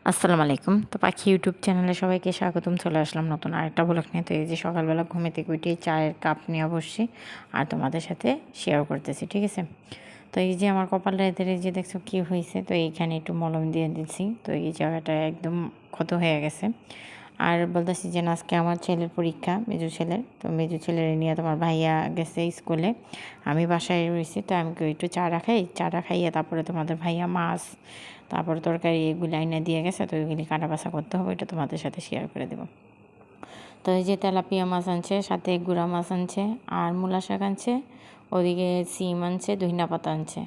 আসসালামু আলাইকুম। তো পাখি ইউটিউব চ্যানেলে সবাইকে স্বাগতম। চলে আসলাম নতুন আরেকটা ব্লগ নিয়ে। তো এই যে সকালবেলা ঘুমে থেকে উঠে চায়ের কাপ নিয়ে বসছি আর তোমাদের সাথে শেয়ার করতেছি, ঠিক আছে? তো এই যে আমার কপালটা এদের এই যে দেখছো কী হয়েছে, তো এইখানে একটু মলম দিয়ে দিচ্ছি। তো এই জায়গাটা একদম ক্ষত হয়ে গেছে। আর বলতেছি যে আজকে আমার ছেলের পরীক্ষা, মেজো ছেলের। তো মেজো ছেলের নিয়ে তোমার ভাইয়া গেছে স্কুলে, আমি বাসায় রয়েছি। তো আমি একটু চাটা খাই, চাটা খাইয়ে তারপরে তোমাদের ভাইয়া মাছ তারপরে তরকারি এগুলি আইনা দিয়ে গেছে। তো এগুলি কাটা বাছা করতে হবে, এটা তোমাদের সাথে শেয়ার করে দেবো। তো এই যে তেলাপিয়া মাছ আনছে, সাথে গুঁড়া মাছ আনছে আর মূলা শাক আনছে, ওদিকে সিম আনছে, ধনিয়া পাতা আনছে।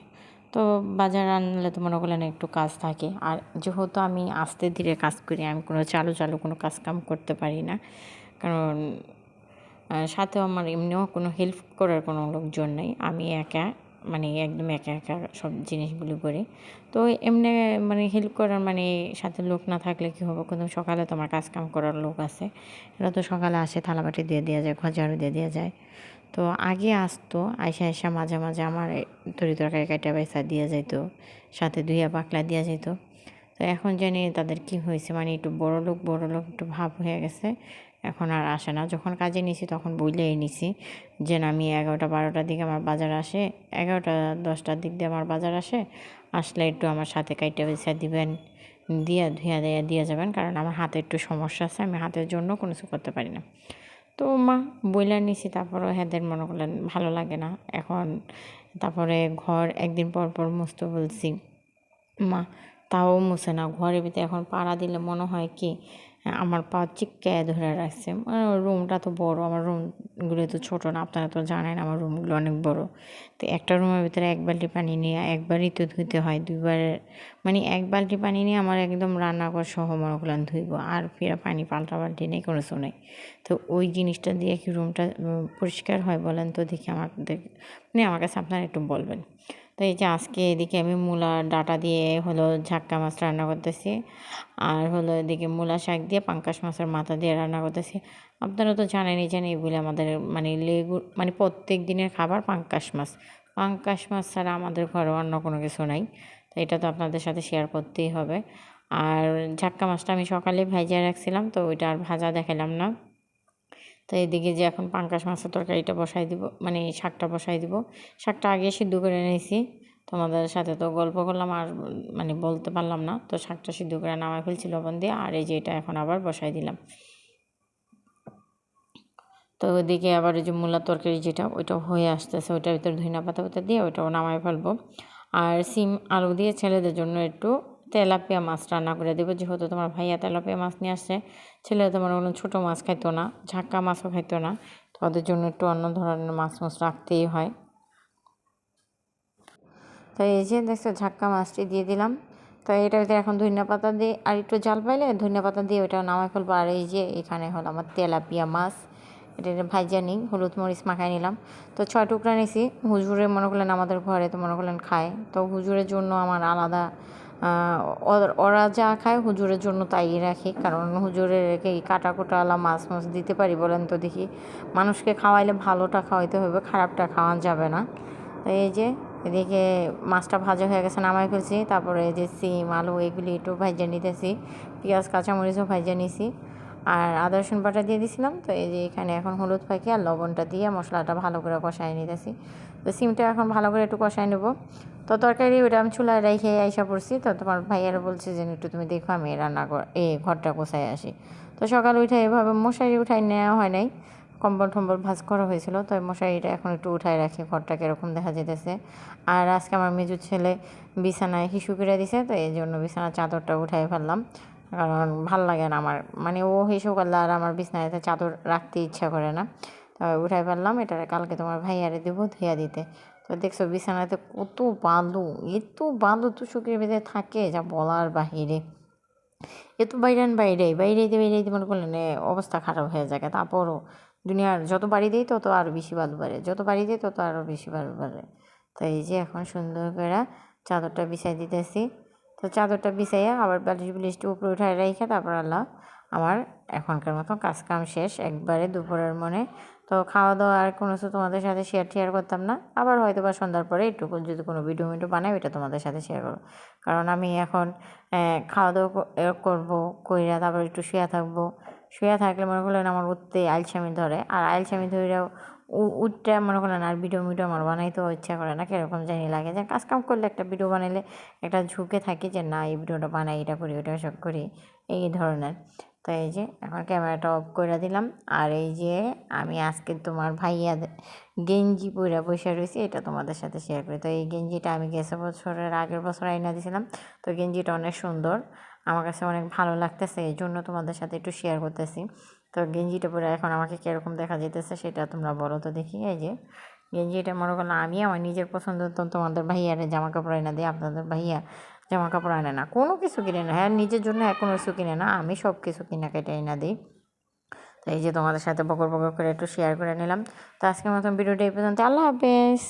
তো বাজার আনলে তো মনে করলেন একটু কাজ থাকে। আর যেহেতু আমি আস্তে ধীরে কাজ করি, আমি কোনো চালু চালু কোনো কাজ কাম করতে পারি না, কারণ সাথেও আমার এমনিও কোনো হেল্প করার কোনো লোকজন নেই। আমি একা, মানে একদম একা একা সব জিনিসগুলো করি। তো এমনি মানে হেল্প করার মানে সাথে লোক না থাকলে কী হবে, কিন্তু সকালে তো আমার কাজকাম করার লোক আছে। এরা তো সকালে আসে, থালাবাটি দিয়ে দেওয়া যায়, ঘর ঝাড়ু দিয়ে দেওয়া যায়। তো আগে আসতো, আইসা মাঝে মাঝে আমার তরি তরকারি কাটা বাইসা দিয়ে যেত, সাথে ধুইয়া পাকলা দেওয়া যেত। তো এখন জানি তাদের কি হয়েছে, মানে একটু বড় লোক একটু ভাব হয়ে গেছে। এখন আর আসে না। যখন কাজে নিছি তখন বইলেই নিছি যে না, আমি 11টা-12টার দিকে আমার বাজার আসে, 11টা-10টার দিক দিয়ে আমার বাজার আসে, আসলে একটু আমার সাথে কাইটা বেছা দিবেন, দিয়া ধুইয়া দিয়ে যাবেন, কারণ আমার হাতে একটু সমস্যা আছে, আমি হাতের জন্য কোনো কিছু করতে পারি না। তো মা বইলা নিছি, তারপরও হেদের মনে করলেন ভালো লাগে না এখন। তারপরে ঘর একদিন পর পর মুছতে বলছি, মা তাও মুছে না। ঘরের ভিতরে এখন পাড়া দিলে মনে হয় কি আমার পা চিপকায় ধরে রাখছে। রুমটা তো বড়, আমার রুমগুলো তো ছোটো না, আপনারা তো জানেন আমার রুমগুলো অনেক বড়। তো একটা রুমের ভিতরে 1 বালতি পানি নিয়ে একবারই তো ধুইতে হয়, দুইবার মানে 1 বালতি পানি নিয়ে আমার একদম রান্নাঘর সহ মনে করলেন ধুইব, আর ফের পানি পাল্টি নেই, কোনো কিছু নেই। তো ওই জিনিসটা দিয়ে কি রুমটা পরিষ্কার হয় বলেন তো দেখি, আমাদের মানে আমার কাছে আপনারা একটু বলবেন। তো এই যে আজকে এদিকে আমি মূলার ডাঁটা দিয়ে হলো ঝাক্কা মাছ রান্না করতেছি, আর হলো এদিকে মূলা শাক দিয়ে পাঙ্কাশ মাছের মাথা দিয়ে রান্না করতেছি। আপনারা তো জানেনই এগুলি আমাদের মানে মানে প্রত্যেক দিনের খাবার পাঙ্কাশ মাছ। পাঙ্কাশ মাছ ছাড়া আমাদের ঘরে অন্য কোনো কিছু নাই। তো এটা তো আপনাদের সাথে শেয়ার করতেই হবে। আর ঝাক্কা মাছটা আমি সকালে ভাইজা রাখছিলাম, তো ওইটা আর ভাজা দেখালাম না। তো এদিকে যে এখন পাঙ্কাশ মাছের তরকারিটা বসাই দিব, মানে শাকটা বসাই দিব। শাকটা আগে সিদ্ধ করে নিয়েছি, তোমাদের সাথে তো গল্প করলাম আর মানে বলতে পারলাম না। তো শাকটা সিদ্ধ করে নামাই ফেলছি লবণ দিয়ে, আর এই যে এটা এখন আবার বসাই দিলাম। তো ওদিকে আবার ওই যে মূলার তরকারি যেটা, ওইটাও হয়ে আসতেছে, ওইটার ভিতরে ধনিয়া পাতা দিয়ে ওইটাও নামাই ফেলবো। আর সিম আলু দিয়ে ছেলেদের জন্য একটু তেলাপিয়া মাছ রান্না করে দেবো, যেহেতু তোমার ভাইয়া তেলাপিয়া মাছ নিয়ে আসছে। ছেলেরা তোমার ওগুলো ছোটো মাছ খাইতো না, ঝাক্কা মাছও খাইতো না। তো ওদের জন্য একটু অন্য ধরনের মাছ রাখতেই হয়। তো এই যে দেখছো ঝাক্কা মাছটি দিয়ে দিলাম। তো এটার ভিতরে এখন ধনিয়া পাতা দিয়ে আর একটু জাল পাইলে ধনিয়া পাতা দিয়ে ওটা নামাই ফেলবো। আর এই যে এখানে হলো আমার তেলাপিয়া মাছ, এটা ভাইজা নিই, হলুদ মরিচ মাখাই নিলাম। তো 6 টুকরা নিয়েছি। হুজুরে মনে করলেন আমাদের ঘরে তো মনে করলেন খায়, তো হুজুরের জন্য আমার আলাদা, ওরা যা খায় হুজুরের জন্য তাই রাখি, কারণ হুজুরের এই কাটা কোটাওয়ালা মাছ দিতে পারি বলেন তো দেখি? মানুষকে খাওয়াইলে ভালোটা খাওয়াইতে হবে, খারাপটা খাওয়া যাবে না। তো এই যে এদিকে মাছটা ভাজা হয়ে গেছে, নামাই ফেলছি। তারপরে এই যে সিম আলু এগুলি একটু ভাজা নিতেছি, পেঁয়াজ কাঁচামরিচও ভাজা নিছি, আর আদা রসুন বাটা দিয়ে দিছিলাম। তো এই যে এখানে এখন হলুদ পাখি আর লবণটা দিয়ে মশলাটা ভালো করে কষাই নিতেছি। তো সিমটা এখন ভালো করে একটু কষাই নেব। তো তরকারি ওইটা আমি চুলায় রেখে আইসা পড়ছি। তো তোমার ভাইয়ারা বলছে যে একটু তুমি দেখো আমি ঘরটা গোছায় আসি। তো সকালে উঠে এভাবে মশারি উঠাই নেওয়া হয় নাই, কম্বল টম্বল ভাঁজ করা হয়েছিল। তো মশারিটা এখন একটু উঠায় রাখি, ঘরটা কীরকম দেখা যেতেছে। আর আজকে আমার মেজো ছেলে বিছানায় হিসু করে দিছে, তো এই জন্য বিছানার চাদরটা উঠাই ফেললাম, কারণ ভাল লাগে না আমার, মানে ও হিসু করলে আর আমার বিছানায় চাদর রাখতে ইচ্ছা করে না। তো উঠাই ফেললাম, এটা কালকে তোমার ভাইয়ারে দেবো ধুইয়া দিতে। তো দেখছো বিছানাতে কত বালু, এত বালু তো শুকিয়ে বেঁধে থাকে যা বলার বাহিরে। এত বাইরে মনে করলেন অবস্থা খারাপ হয়ে যায়। তারপরও দুনিয়ার যত বাড়ি দেয় তত আরও বেশি বালু বাড়ে, যত বাড়ি দেয় তত আরও বেশি বালু বাড়ে। তো এই যে এখন সুন্দর করে চাদরটা বিছাই দিতেছি। তো চাদরটা বিছাইয়া আবার বালিশ বুলিশটি উপরে উঠায় রেখে তারপর আল্লাহ আমার এখনকার মতো কাজ কাম শেষ একবারে দুপুরের মনে। তো খাওয়া দাওয়া আর কোনো কিছু তোমাদের সাথে শেয়ার করতাম না, আবার হয়তো বা সন্ধ্যার পরে একটু যদি কোনো ভিডিও বানাই ওইটা তোমাদের সাথে শেয়ার করবো। কারণ আমি এখন খাওয়া দাওয়া করবো, কইরা তারপর একটু থাকবো। শুয়ে থাকলে মনে করলেন আমার উঠতে আলসামি ধরে, আর আলসামি ধরেও উঠতে মনে করেন আর ভিডিও আমার বানাইতেও ইচ্ছা করে না, কীরকম জানি লাগে যে কাজকাম করলে একটা ভিডিও বানাইলে একটা ঝুঁকে থাকি যে না এই ভিডিওটা বানাই, এটা করি ওটা সব করি এই ধরনের। তো এই যে এখন ক্যামেরাটা অফ করে দিলাম। আর এই যে আমি আজকে তোমার ভাইয়া গেঞ্জি পরে বসে রয়েছি, এটা তোমাদের সাথে শেয়ার করি। তো এই গেঞ্জিটা আমি আগের বছর আইনা দিয়েছিলাম। তো গেঞ্জিটা অনেক সুন্দর, আমার কাছে অনেক ভালো লাগতেছে, এই জন্য তোমাদের সাথে একটু শেয়ার করতেছি। তো গেঞ্জিটা পরে এখন আমাকে কীরকম দেখা যেতেছে সেটা তোমরা বলো তো দেখি। এই যে গেঞ্জিটা মনে করলাম আমি আমার নিজের পছন্দ, তো তোমাদের ভাইয়ারে জামা কাপড় এনে দিই, আপনাদের ভাইয়া জামা কাপড় আনে না, কোনো কিছু কিনে না, হ্যাঁ নিজের জন্য কোনো কিছু কিনে না, আমি সব কিছু কিনা কেটে এনে দিই। তো এই যে তোমাদের সাথে বকর করে একটু শেয়ার করে নিলাম। তো আজকের মতন ভিডিওটা এই পর্যন্ত, আল্লাহ হাফেজ।